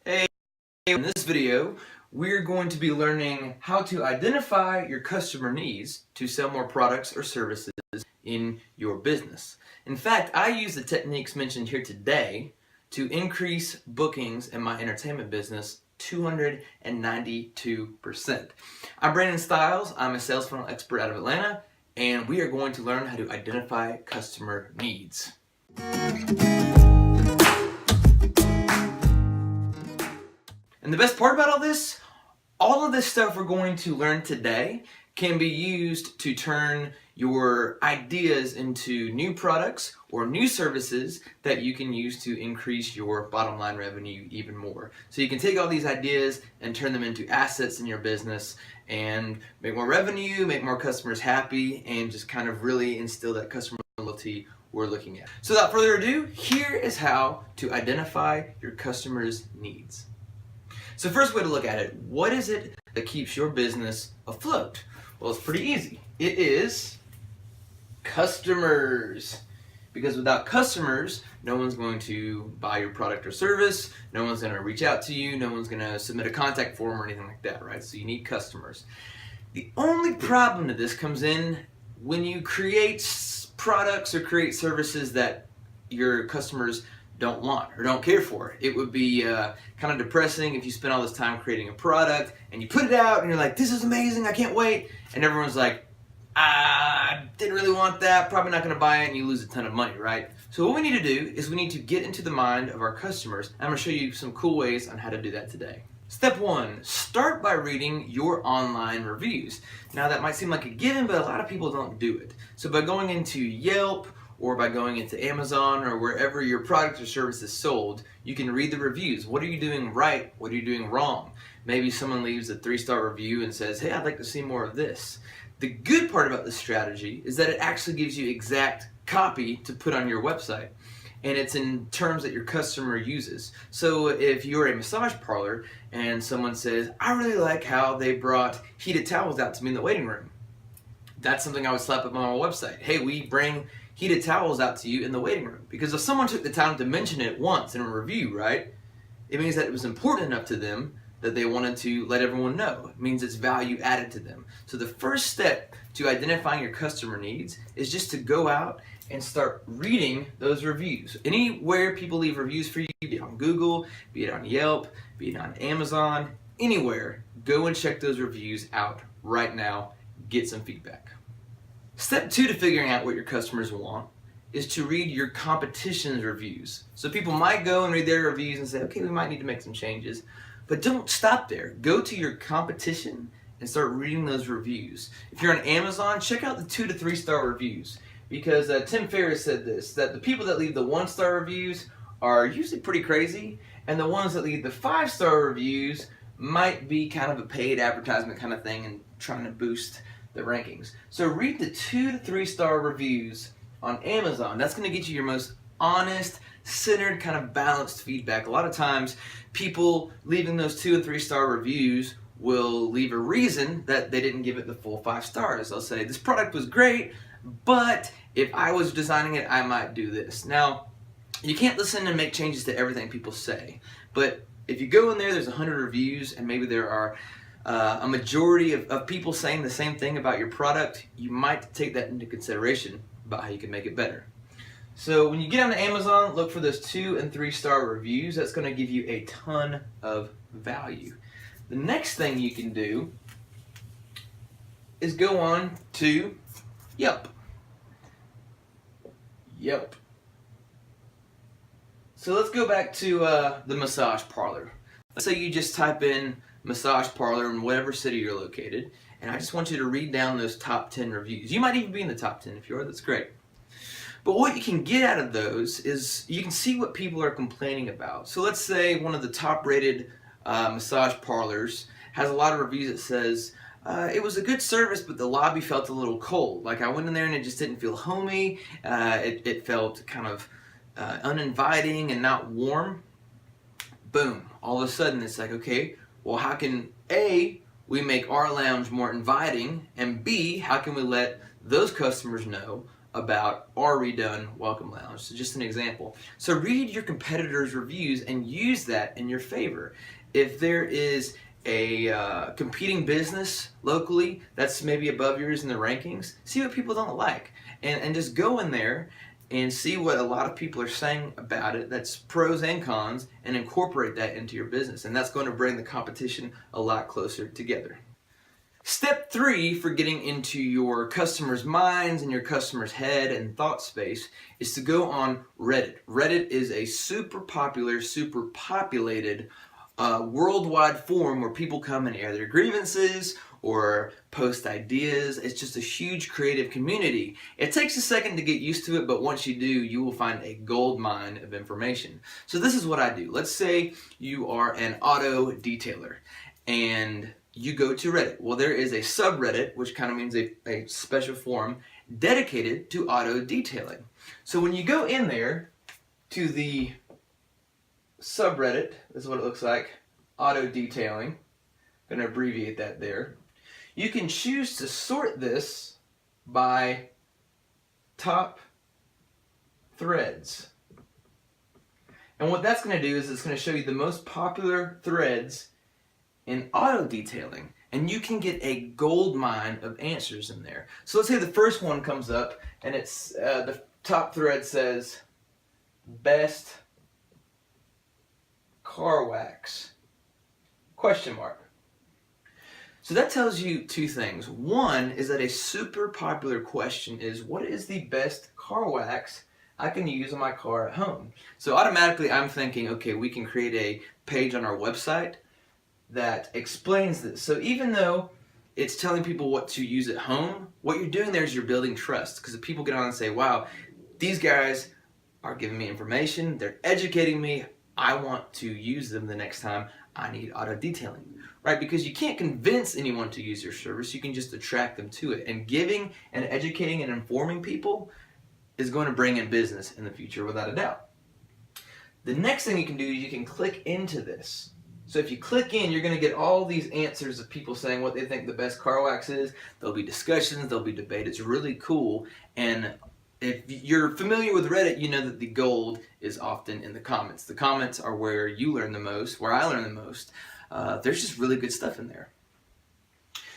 Hey, in this video, we're going to be learning how to identify your customer needs to sell more products or services in your business. In fact, I use the techniques mentioned here today to increase bookings in my entertainment business 292%. I'm Brandon Stiles. I'm a sales funnel expert out of Atlanta, and we are going to learn how to identify customer needs. And the best part about all of this stuff we're going to learn today can be used to turn your ideas into new products or new services that you can use to increase your bottom line revenue even more. So you can take all these ideas and turn them into assets in your business and make more revenue, make more customers happy, and just kind of really instill that customer loyalty we're looking at. So without further ado, here is how to identify your customers' needs. So first way to look at it, what is it that keeps your business afloat? Well, it's pretty easy. It is customers. Because without customers, no one's going to buy your product or service, no one's going to reach out to you, no one's going to submit a contact form or anything like that, right? So you need customers. The only problem to this comes in when you create products or create services that your customers don't want or don't care for. It would be kind of depressing if you spend all this time creating a product and you put it out and you're like, this is amazing, I can't wait, and everyone's like, I didn't really want that, probably not going to buy it, and you lose a ton of money, right? So what we need to do is we need to get into the mind of our customers. I'm going to show you some cool ways on how to do that today. Step one, start by reading your online reviews. Now that might seem like a given, but a lot of people don't do it. So by going into Yelp, or by going into Amazon or wherever your product or service is sold, you can read the reviews. What are you doing right? What are you doing wrong? Maybe someone leaves a 3-star review and says, hey, I'd like to see more of this. The good part about this strategy is that it actually gives you exact copy to put on your website. And it's in terms that your customer uses. So if you're a massage parlor and someone says, I really like how they brought heated towels out to me in the waiting room, that's something I would slap up on my website. Hey, we bring heated towels out to you in the waiting room. Because if someone took the time to mention it once in a review, right, it means that it was important enough to them that they wanted to let everyone know. It means it's value added to them. So the first step to identifying your customer needs is just to go out and start reading those reviews. Anywhere people leave reviews for you, be it on Google, be it on Yelp, be it on Amazon, anywhere, go and check those reviews out right now. Get some feedback. Step two to figuring out what your customers want is to read your competition's reviews. So people might go and read their reviews and say, okay, we might need to make some changes. But don't stop there. Go to your competition and start reading those reviews. If you're on Amazon, check out the 2 to 3-star reviews. Because Tim Ferriss said this, that the people that leave the 1-star reviews are usually pretty crazy, and the ones that leave the 5-star reviews might be kind of a paid advertisement kind of thing and trying to boost the rankings. So read the 2 to 3-star reviews on Amazon. That's going to get you your most honest, centered, kind of balanced feedback. A lot of times people leaving those 2 and 3-star reviews will leave a reason that they didn't give it the full 5 stars. They'll say, this product was great, but if I was designing it, I might do this. Now, you can't listen and make changes to everything people say, but if you go in there's 100 reviews and maybe there are a majority of people saying the same thing about your product, you might take that into consideration about how you can make it better. So when you get onto Amazon, look for those 2 and 3-star reviews. That's going to give you a ton of value. The next thing you can do is go on to Yelp. Yelp. So let's go back to the massage parlor. Let's say you just type in massage parlor in whatever city you're located, and I just want you to read down those top 10 reviews. You might even be in the top 10 if you are, that's great. But what you can get out of those is you can see what people are complaining about. So let's say one of the top rated massage parlors has a lot of reviews that says, it was a good service, but the lobby felt a little cold. Like I went in there and it just didn't feel homey. It felt kind of uninviting and not warm. Boom. All of a sudden it's like, okay, well, how can A, we make our lounge more inviting, and B, how can we let those customers know about our redone welcome lounge. So just an example. So read your competitors' reviews and use that in your favor. If there is a competing business locally that's maybe above yours in the rankings, see what people don't like, and just go in there and see what a lot of people are saying about it, that's pros and cons, and incorporate that into your business. And that's going to bring the competition a lot closer together. Step 3 for getting into your customers' minds and your customers' head and thought space is to go on Reddit. Reddit is a super popular, super populated worldwide forum where people come and air their grievances or post ideas. It's just a huge creative community. It takes a second to get used to it, but once you do, you will find a gold mine of information. So this is what I do. Let's say you are an auto detailer and you go to Reddit. Well, there is a subreddit, which kind of means a special forum dedicated to auto detailing. So when you go in there to the subreddit, this is what it looks like, auto detailing. I'm going to abbreviate that there. You can choose to sort this by top threads. And what that's going to do is it's going to show you the most popular threads in auto detailing. And you can get a gold mine of answers in there. So let's say the first one comes up and it's the top thread says best car wax ? So that tells you two things. One is that a super popular question is, what is the best car wax I can use on my car at home? So automatically I'm thinking, okay, we can create a page on our website that explains this. So even though it's telling people what to use at home, what you're doing there is you're building trust, because if people get on and say, wow, these guys are giving me information, they're educating me, I want to use them the next time I need auto detailing, right? Because you can't convince anyone to use your service, you can just attract them to it. And giving and educating and informing people is going to bring in business in the future without a doubt. The next thing you can do is you can click into this. So if you click in, you're going to get all these answers of people saying what they think the best car wax is. There'll be discussions, there'll be debate. It's really cool. And if you're familiar with Reddit, you know that the gold is often in the comments. The comments are where you learn the most, where I learn the most. There's just really good stuff in there.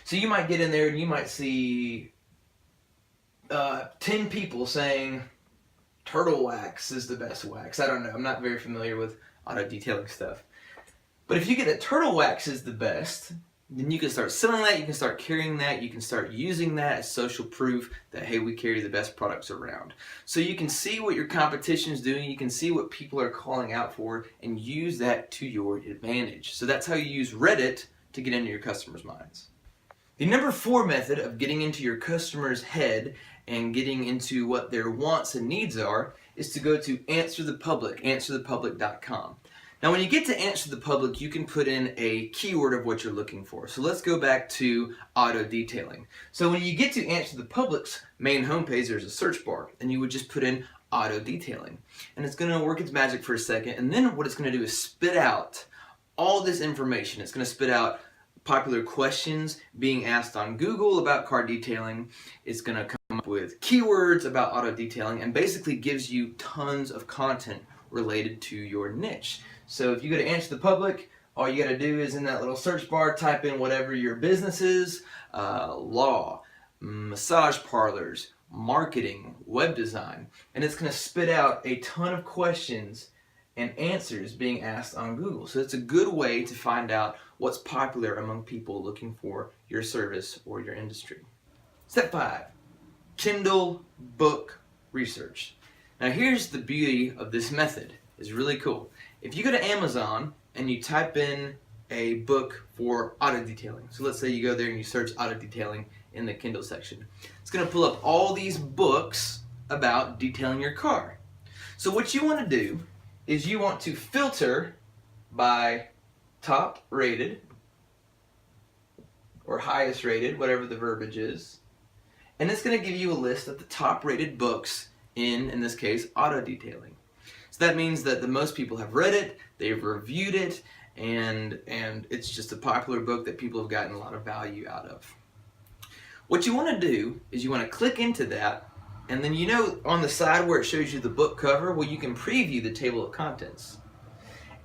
So you might get in there and you might see 10 people saying turtle wax is the best wax. I don't know. I'm not very familiar with auto detailing stuff. But if you get that turtle wax is the best, then you can start selling that, you can start carrying that, you can start using that as social proof that, hey, we carry the best products around. So you can see what your competition is doing, you can see what people are calling out for, and use that to your advantage. So that's how you use Reddit to get into your customers' minds. The number 4 method of getting into your customer's head and getting into what their wants and needs are is to go to Answer the Public, answerthepublic.com. Now when you get to Answer the Public, you can put in a keyword of what you're looking for. So let's go back to auto detailing. So when you get to Answer the Public's main homepage, there's a search bar, and you would just put in auto detailing. And it's going to work its magic for a second, and then what it's going to do is spit out all this information. It's going to spit out popular questions being asked on Google about car detailing. It's going to come up with keywords about auto detailing, and basically gives you tons of content related to your niche. So if you go to Answer the Public, all you got to do is in that little search bar type in whatever your business is, law, massage parlors, marketing, web design, and it's going to spit out a ton of questions and answers being asked on Google. So it's a good way to find out what's popular among people looking for your service or your industry. Step 5, Kindle book research. Now here's the beauty of this method. It's really cool. If you go to Amazon and you type in a book for auto detailing, so let's say you go there and you search auto detailing in the Kindle section, it's going to pull up all these books about detailing your car. So what you want to do is you want to filter by top rated or highest rated, whatever the verbiage is, and it's going to give you a list of the top rated books in this case, auto detailing. So that means that the most people have read it, they've reviewed it, and it's just a popular book that people have gotten a lot of value out of. What you want to do is you want to click into that And then on the side where it shows you the book cover, well, you can preview the table of contents.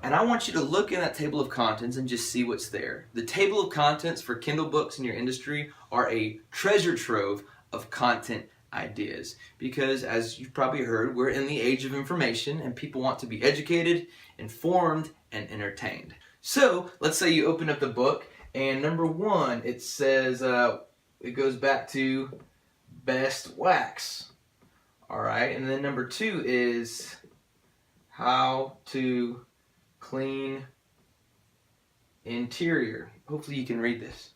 And I want you to look in that table of contents and just see what's there. The table of contents for Kindle books in your industry are a treasure trove of content ideas. Because as you've probably heard, we're in the age of information and people want to be educated, informed, and entertained. So let's say you open up the book and number 1, it says, it goes back to best wax. All right, and then number 2 is how to clean interior. Hopefully you can read this.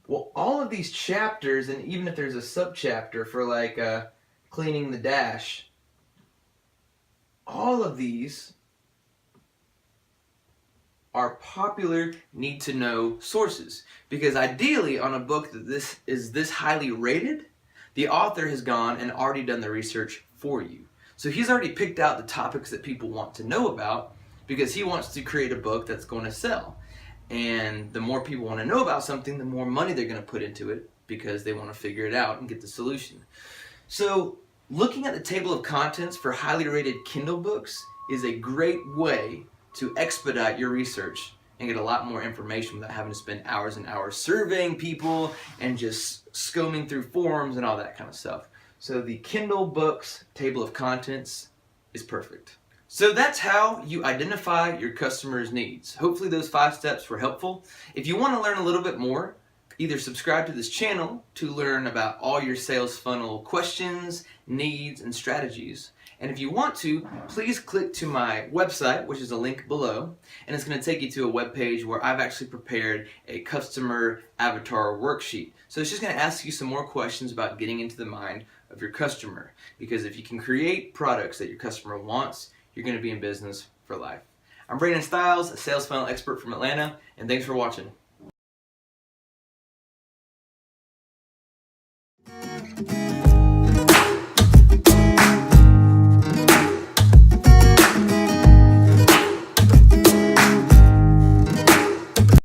Well, all of these chapters, and even if there's a subchapter for like cleaning the dash, all of these are popular need-to-know sources. Because ideally, on a book that is this highly rated, the author has gone and already done the research for you. So he's already picked out the topics that people want to know about because he wants to create a book that's going to sell. And the more people want to know about something, the more money they're going to put into it because they want to figure it out and get the solution. So looking at the table of contents for highly rated Kindle books is a great way to expedite your research and get a lot more information without having to spend hours and hours surveying people and just scomming through forums and all that kind of stuff. So the Kindle books table of contents is perfect. So that's how you identify your customers' needs. Hopefully those 5 steps were helpful. If you want to learn a little bit more, either subscribe to this channel to learn about all your sales funnel questions, needs, and strategies. And if you want to, please click to my website, which is a link below, and it's going to take you to a web page where I've actually prepared a customer avatar worksheet. So it's just going to ask you some more questions about getting into the mind of your customer. Because if you can create products that your customer wants, you're going to be in business for life. I'm Brandon Stiles, a sales funnel expert from Atlanta, and thanks for watching.